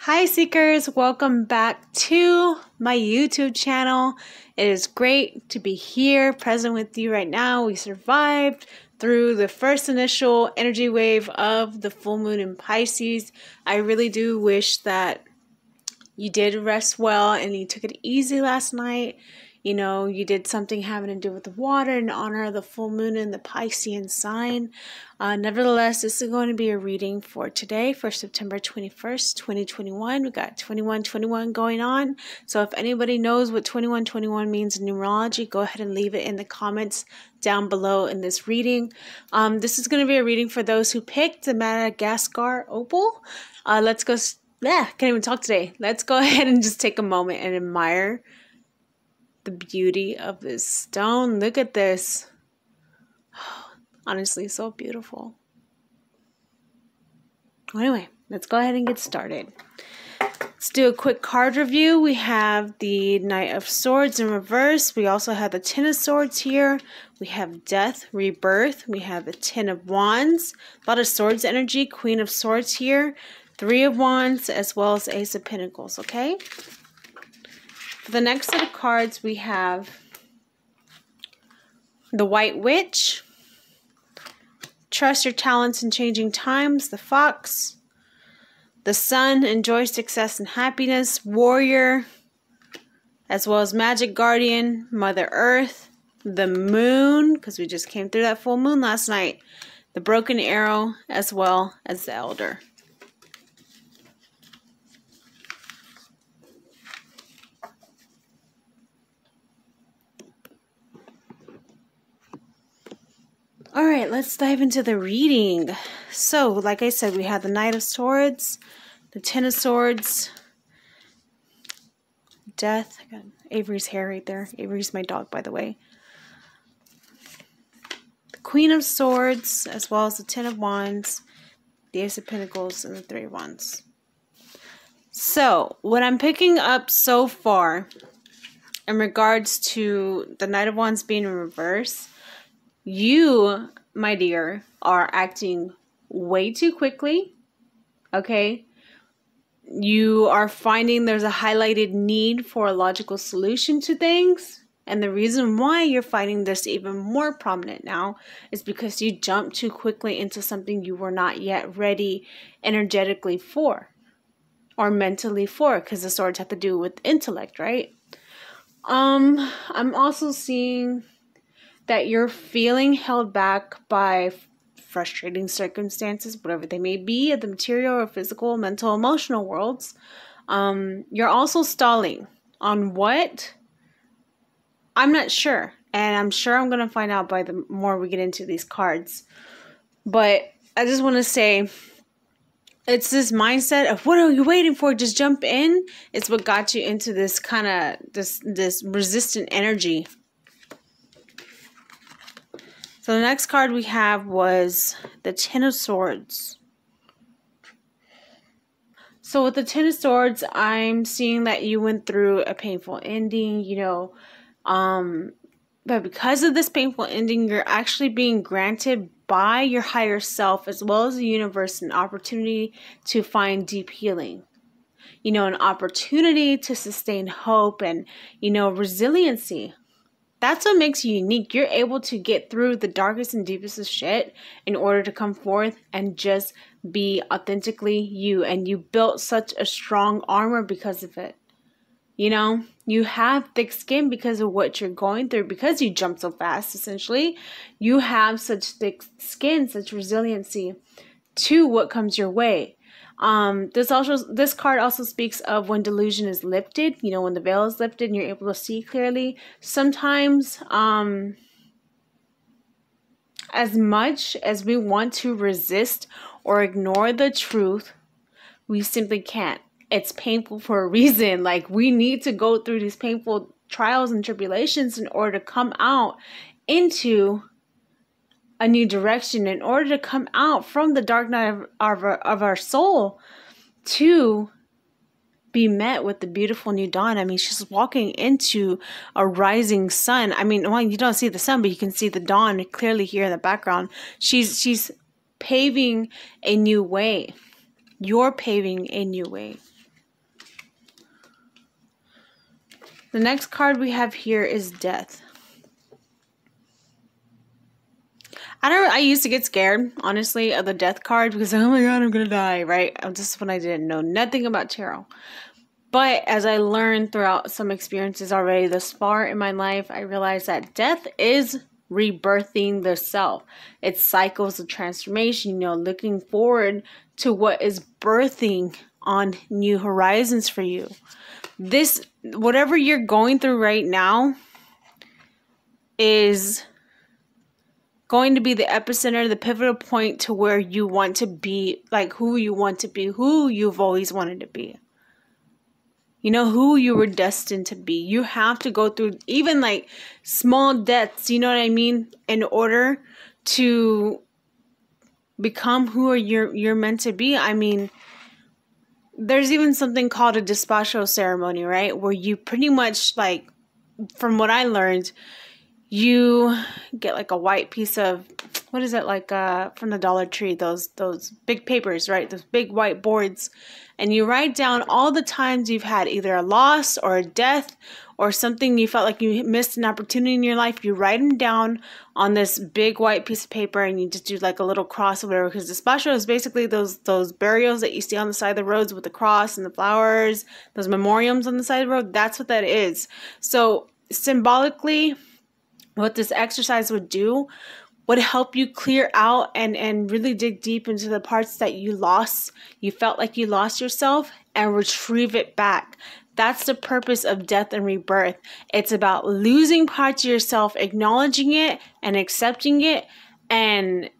Hi Seekers, welcome back to my YouTube channel. It is great to be here present with you right now. We survived through the first initial energy wave of the full moon in Pisces. I really do wish that you did rest well and you took it easy last night. You know, you did something having to do with the water in honor of the full moon in the Piscean sign. Nevertheless, this is going to be a reading for today, for September 21st, 2021. We got 2121 going on. So if anybody knows what 2121 means in numerology, go ahead and leave it in the comments down below in this reading. This is going to be a reading for those who picked the Madagascar opal. Let's go. Can't even talk today. Let's go ahead and just take a moment and admire the beauty of this stone. Look at this. Honestly, so beautiful. Anyway, let's go ahead and get started. Let's do a quick card review. We have the Knight of Swords in reverse. We also have the Ten of Swords here. We have Death, Rebirth. We have the Ten of Wands. A lot of Swords energy. Queen of Swords here. Three of Wands as well as Ace of Pentacles, okay? For the next set of cards, we have the White Witch, Trust Your Talents in Changing Times, the Fox, the Sun, Enjoy Success and Happiness, Warrior, as well as Magic Guardian, Mother Earth, the Moon, because we just came through that full moon last night, the Broken Arrow, as well as the Elder. Alright, let's dive into the reading. So, like I said, we have the Knight of Swords, the Ten of Swords, Death. I got Avery's hair right there. Avery's my dog, by the way. The Queen of Swords, as well as the Ten of Wands, the Ace of Pentacles, and the Three of Wands. So, what I'm picking up so far in regards to the Knight of Wands being in reverse, you, my dear, are acting way too quickly, okay? You are finding there's a highlighted need for a logical solution to things. And the reason why you're finding this even more prominent now is because you jumped too quickly into something you were not yet ready energetically for or mentally for, because the swords have to do with intellect, right? I'm also seeing that you're feeling held back by frustrating circumstances, whatever they may be, at the material or physical, mental, emotional worlds. You're also stalling on what? I'm not sure. And I'm sure I'm going to find out by the more we get into these cards. But I just want to say, it's this mindset of, what are you waiting for? Just jump in. It's what got you into this kind of, this resistant energy. So the next card we have was the Ten of Swords. So with the Ten of Swords, I'm seeing that you went through a painful ending, you know. But because of this painful ending, you're actually being granted by your higher self as well as the universe an opportunity to find deep healing. You know, an opportunity to sustain hope and, you know, resiliency. That's what makes you unique. You're able to get through the darkest and deepest of shit in order to come forth and just be authentically you. And you built such a strong armor because of it. You know, you have thick skin because of what you're going through, because you jump so fast, essentially. You have such thick skin, such resiliency to what comes your way. This card also speaks of when delusion is lifted, you know, when the veil is lifted and you're able to see clearly. Sometimes, as much as we want to resist or ignore the truth, we simply can't. It's painful for a reason. Like, we need to go through these painful trials and tribulations in order to come out into a new direction, in order to come out from the dark night of our soul to be met with the beautiful new dawn. I mean, she's walking into a rising sun. I mean, well, you don't see the sun, but you can see the dawn clearly here in the background. She's paving a new way. You're paving a new way. The next card we have here is death. I used to get scared, honestly, of the death card because, oh my God, I'm going to die, right? This is when I didn't know nothing about tarot. But as I learned throughout some experiences already this far in my life, I realized that death is rebirthing the self. It's cycles of transformation, looking forward to what is birthing on new horizons for you. Whatever you're going through right now is going to be the epicenter, the pivotal point to where you want to be, like who you want to be, who you've always wanted to be. Who you were destined to be. You have to go through even like small deaths, you know what I mean, in order to become who you're meant to be. I mean, there's even something called a despacho ceremony, right? Where you pretty much, like, from what I learned, you get like a white piece of, what is it, like from the Dollar Tree, those big papers, right? Those big white boards. And you write down all the times you've had either a loss or a death or something you felt like you missed an opportunity in your life. You write them down on this big white piece of paper and you just do like a little cross or whatever. Because despacho is basically those burials that you see on the side of the roads with the cross and the flowers, those memoriams on the side of the road. That's what that is. So symbolically, what this exercise would do would help you clear out and really dig deep into the parts that you lost. You felt like you lost yourself and retrieve it back. That's the purpose of death and rebirth. It's about losing parts of yourself, acknowledging it and accepting it and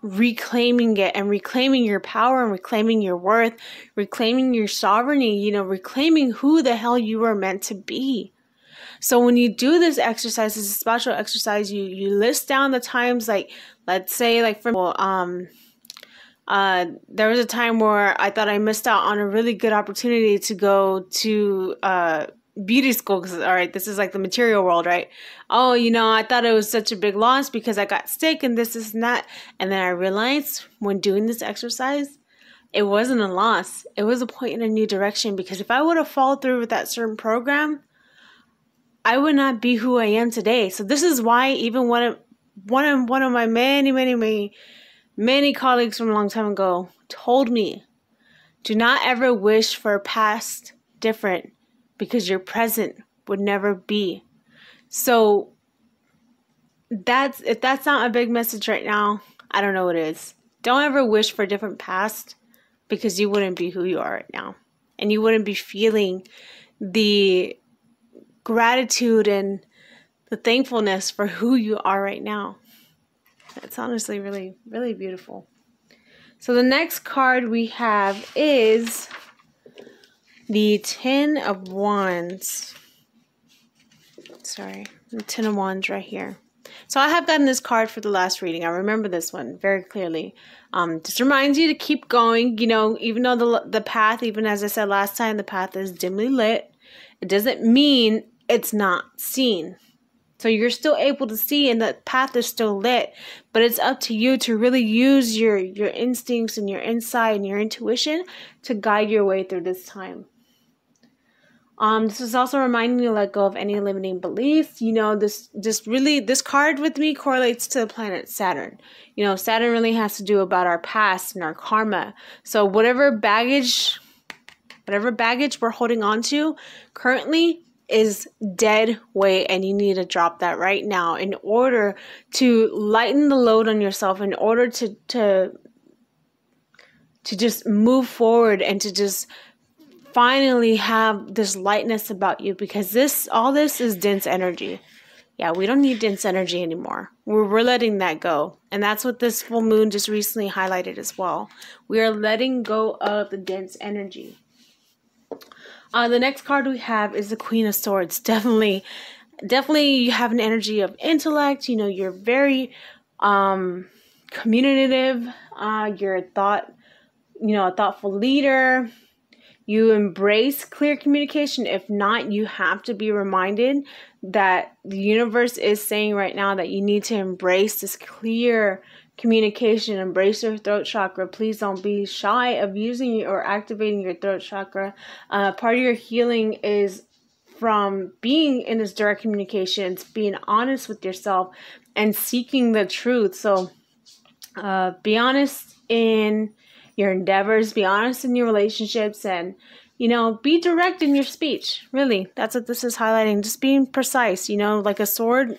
reclaiming it and reclaiming your power and reclaiming your worth, reclaiming your sovereignty, reclaiming who the hell you were meant to be. So when you do this exercise, this special exercise, you list down the times, like, let's say, like, there was a time where I thought I missed out on a really good opportunity to go to beauty school. Because, all right, this is like the material world, right? Oh, I thought it was such a big loss because I got sick and this and that. And then I realized when doing this exercise, it wasn't a loss. It was a point in a new direction. Because if I would have followed through with that certain program, I would not be who I am today. So this is why even one of my many colleagues from a long time ago told me, do not ever wish for a past different because your present would never be. So if that's not a big message right now, I don't know what is. Don't ever wish for a different past because you wouldn't be who you are right now. And you wouldn't be feeling the gratitude and the thankfulness for who you are right now. It's honestly really, really beautiful. So the next card we have is the Ten of Wands. Sorry, the Ten of Wands right here. So I have gotten this card for the last reading. I remember this one very clearly. Just reminds you to keep going. Even though the path, even as I said last time, the path is dimly lit, it doesn't mean it's not seen. So you're still able to see and the path is still lit, but it's up to you to really use your instincts and your insight and your intuition to guide your way through this time. This is also reminding you to let go of any limiting beliefs. This card with me correlates to the planet Saturn. Saturn really has to do about our past and our karma. So whatever baggage we're holding on to currently is dead weight, and you need to drop that right now in order to lighten the load on yourself, in order to just move forward and to just finally have this lightness about you, because all this is dense energy. Yeah, we don't need dense energy anymore. We're letting that go. And that's what this full moon just recently highlighted as well. We are letting go of the dense energy. The next card we have is the Queen of Swords. Definitely you have an energy of intellect. You're very communicative. You're a thoughtful leader. You embrace clear communication. If not, you have to be reminded that the universe is saying right now that you need to embrace this clear communication, embrace your throat chakra. Please don't be shy of using or activating your throat chakra. Part of your healing is from being in this direct communications, being honest with yourself and seeking the truth. So be honest in your endeavors, be honest in your relationships, and, you know, be direct in your speech. Really, that's what this is highlighting. Just being precise, you know, like a sword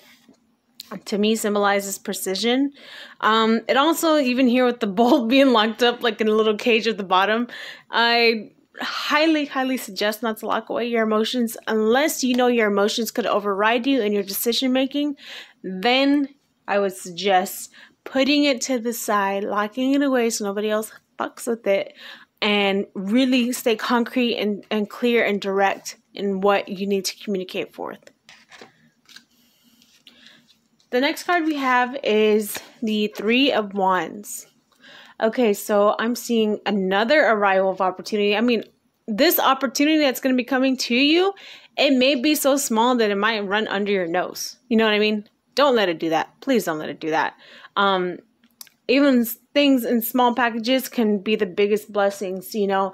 to me symbolizes precision. It also, even here with the bolt being locked up like in a little cage at the bottom, I highly suggest not to lock away your emotions unless you know your emotions could override you in your decision making. Then I would suggest putting it to the side, locking it away so nobody else fucks with it, and really stay concrete and clear and direct in what you need to communicate forth. The next card we have is the Three of Wands. Okay, so I'm seeing another arrival of opportunity. I mean, this opportunity that's going to be coming to you, it may be so small that it might run under your nose. You know what I mean? Don't let it do that. Please don't let it do that. Even things in small packages can be the biggest blessings, you know.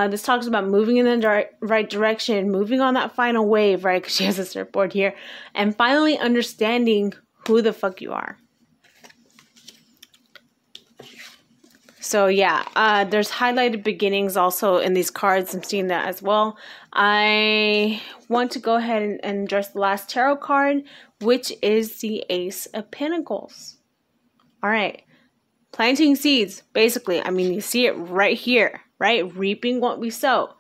This talks about moving in the right direction, moving on that final wave, right? Because she has a surfboard here. And finally understanding who the fuck you are. So yeah, there's highlighted beginnings also in these cards. I'm seeing that as well. I want to go ahead and address the last tarot card, which is the Ace of Pentacles. All right. Planting seeds, basically. I mean, you see it right here, right? Reaping what we sow.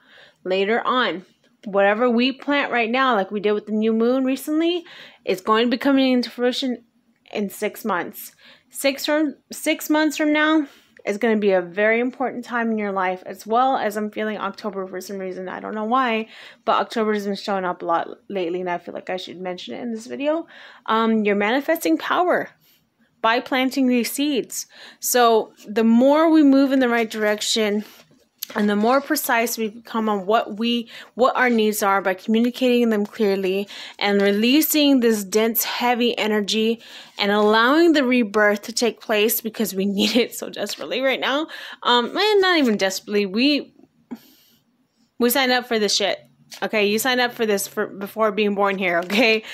Later on, whatever we plant right now, like we did with the new moon recently, is going to be coming into fruition in 6 months. 6 months from now is going to be a very important time in your life, as well as I'm feeling October for some reason. I don't know why, but October has been showing up a lot lately, and I feel like I should mention it in this video. You're manifesting power by planting these seeds. So the more we move in the right direction and the more precise we become on what our needs are by communicating them clearly and releasing this dense, heavy energy and allowing the rebirth to take place, because we need it so desperately right now. And not even desperately. We signed up for this shit. Okay, you signed up for this before being born here, okay?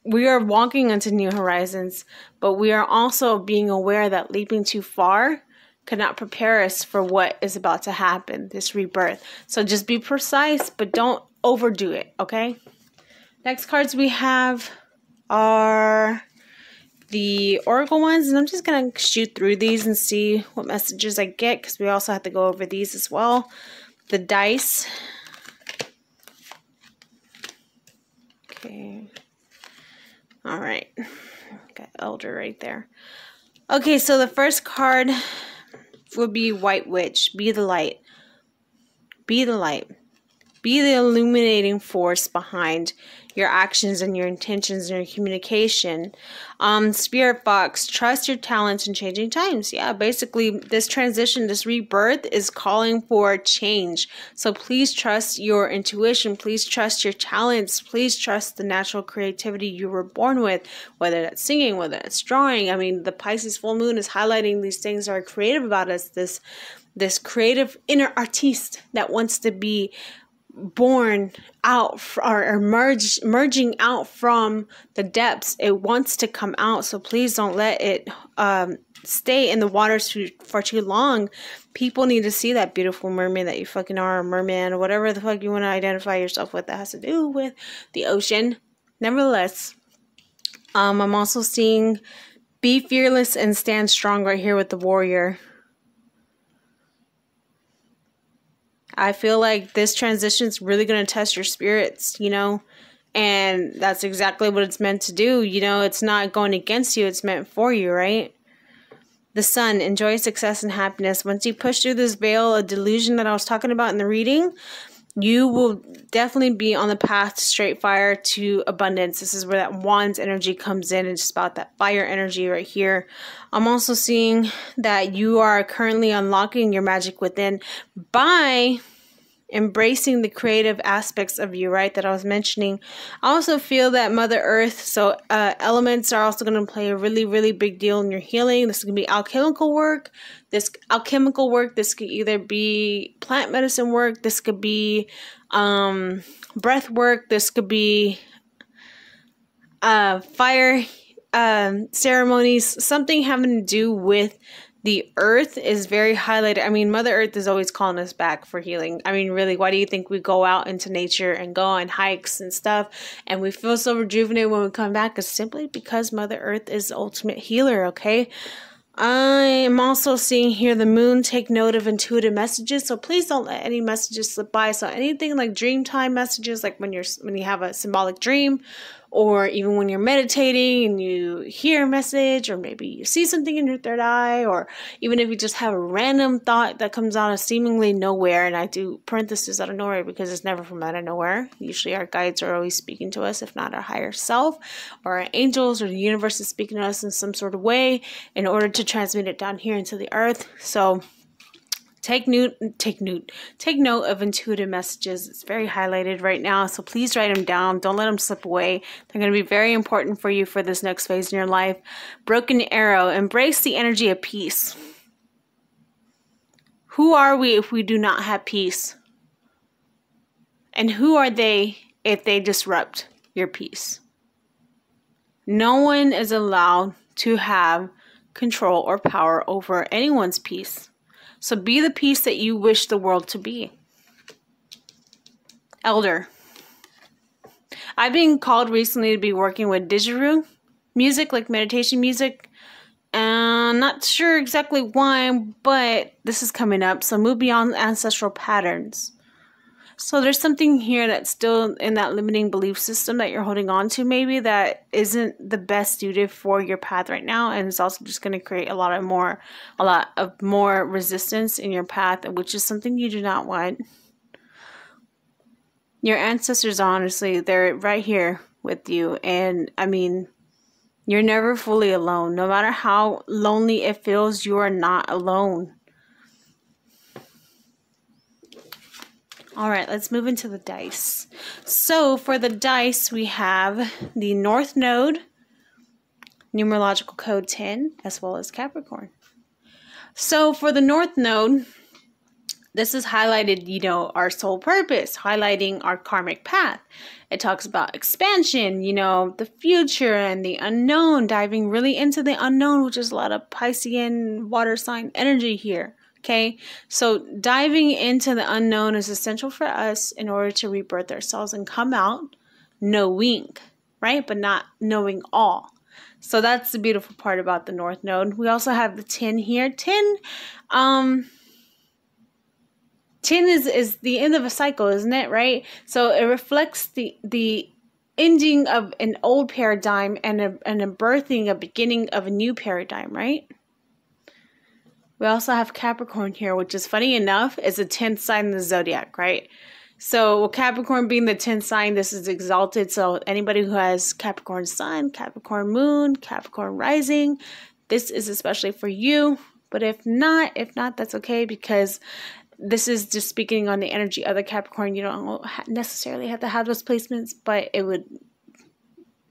We are walking into new horizons, but we are also being aware that leaping too far could not prepare us for what is about to happen, this rebirth. So just be precise, but don't overdo it, okay? Next cards we have are the Oracle ones, and I'm just going to shoot through these and see what messages I get, because we also have to go over these as well. The dice. Okay. All right, got Elder right there. Okay, so the first card would be White Witch. Be the light. Be the light. Be the illuminating force behind your actions and your intentions and your communication. Spirit Fox, trust your talents in changing times. Yeah, basically this transition, this rebirth is calling for change. So please trust your intuition. Please trust your talents. Please trust the natural creativity you were born with, whether that's singing, whether that's drawing. I mean, the Pisces full moon is highlighting these things that are creative about us. This creative inner artiste that wants to be born out or merging out from the depths. It wants to come out, so please don't let it stay in the waters for too long. People need to see that beautiful mermaid that you fucking are, or merman, or whatever the fuck you want to identify yourself with that has to do with the ocean. Nevertheless, I'm also seeing be fearless and stand strong right here with the Warrior. I feel like this transition is really going to test your spirits, you know, and that's exactly what it's meant to do. You know, it's not going against you. It's meant for you, right? The Sun, enjoy success and happiness. Once you push through this veil of delusion that I was talking about in the reading, you will definitely be on the path to straight fire to abundance. This is where that Wands energy comes in. It's about that fire energy right here. I'm also seeing that you are currently unlocking your magic within by embracing the creative aspects of you, right, that I was mentioning. I also feel that Mother Earth, so elements are also going to play a really, really big deal in your healing. This is going to be alchemical work. This could either be plant medicine work. This could be breath work. This could be fire ceremonies. Something having to do with the earth is very highlighted. I mean, Mother Earth is always calling us back for healing. I mean, really, why do you think we go out into nature and go on hikes and stuff and we feel so rejuvenated when we come back? It's simply because Mother Earth is the ultimate healer, okay? I am also seeing here the moon take note of intuitive messages, so please don't let any messages slip by. So anything like dream time messages, like when you have a symbolic dream, or even when you're meditating and you hear a message, or maybe you see something in your third eye, or even if you just have a random thought that comes out of seemingly nowhere, and I do parentheses out of nowhere because it's never from out of nowhere. Usually our guides are always speaking to us, if not our higher self, or our angels, or the universe is speaking to us in some sort of way in order to transmit it down here into the earth. So take note of intuitive messages. It's very highlighted right now, so please write them down. Don't let them slip away. They're going to be very important for you for this next phase in your life. Broken arrow. Embrace the energy of peace. Who are we if we do not have peace? And who are they if they disrupt your peace? No one is allowed to have control or power over anyone's peace. So be the peace that you wish the world to be. Elder. I've been called recently to be working with didgeridoo music, like meditation music. Not sure exactly why, but this is coming up. So move beyond ancestral patterns. So there's something here that's still in that limiting belief system that you're holding on to, maybe, that isn't the best suited for your path right now, and it's also just going to create a lot of more resistance in your path, which is something you do not want. Your ancestors, honestly, they're right here with you, and I mean, you're never fully alone. No matter how lonely it feels, you are not alone. All right, let's move into the dice. So for the dice, we have the North Node, numerological code 10, as well as Capricorn. So for the North Node, this is highlighted, you know, our soul purpose, highlighting our karmic path. It talks about expansion, you know, the future and the unknown, diving really into the unknown, which is a lot of Piscean water sign energy here. Okay, so diving into the unknown is essential for us in order to rebirth ourselves and come out knowing, right? But not knowing all. So that's the beautiful part about the North Node. We also have the 10 here. 10 is the end of a cycle, isn't it? Right? So it reflects the ending of an old paradigm and a birthing, a beginning of a new paradigm, right? We also have Capricorn here, which is funny enough, is the 10th sign in the zodiac, right? So Capricorn being the 10th sign, this is exalted. So anybody who has Capricorn sun, Capricorn moon, Capricorn rising, this is especially for you. But if not, that's okay, because this is just speaking on the energy of the Capricorn. You don't necessarily have to have those placements, but it would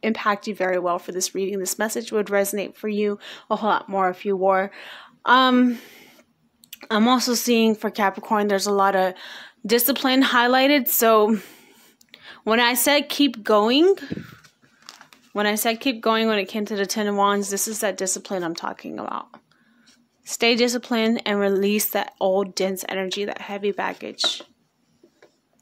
impact you very well for this reading. This message would resonate for you a whole lot more if you were. I'm also seeing for Capricorn, there's a lot of discipline highlighted. So when I said keep going, when it came to the 10 of Wands, this is that discipline I'm talking about. Stay disciplined and release that old dense energy, that heavy baggage.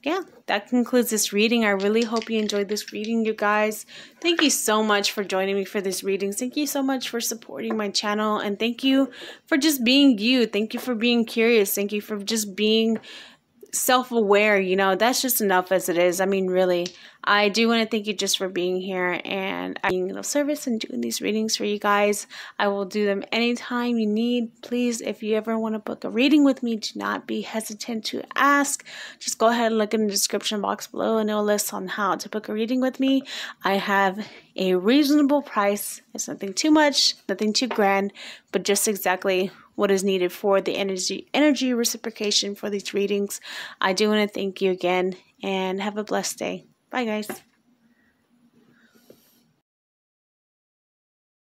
Yeah, that concludes this reading. I really hope you enjoyed this reading, you guys. Thank you so much for joining me for this reading. Thank you so much for supporting my channel. And thank you for just being you. Thank you for being curious. Thank you for just being self-aware. You know, that's just enough as it is. I mean, really, I do want to thank you just for being here and being of service and doing these readings for you guys. I will do them anytime you need. Please, if you ever want to book a reading with me, do not be hesitant to ask. Just go ahead and look in the description box below and it'll list on how to book a reading with me. I have a reasonable price. It's nothing too much, nothing too grand, but just exactly what is needed for the energy reciprocation for these readings. I do want to thank you again, and have a blessed day. Bye, guys.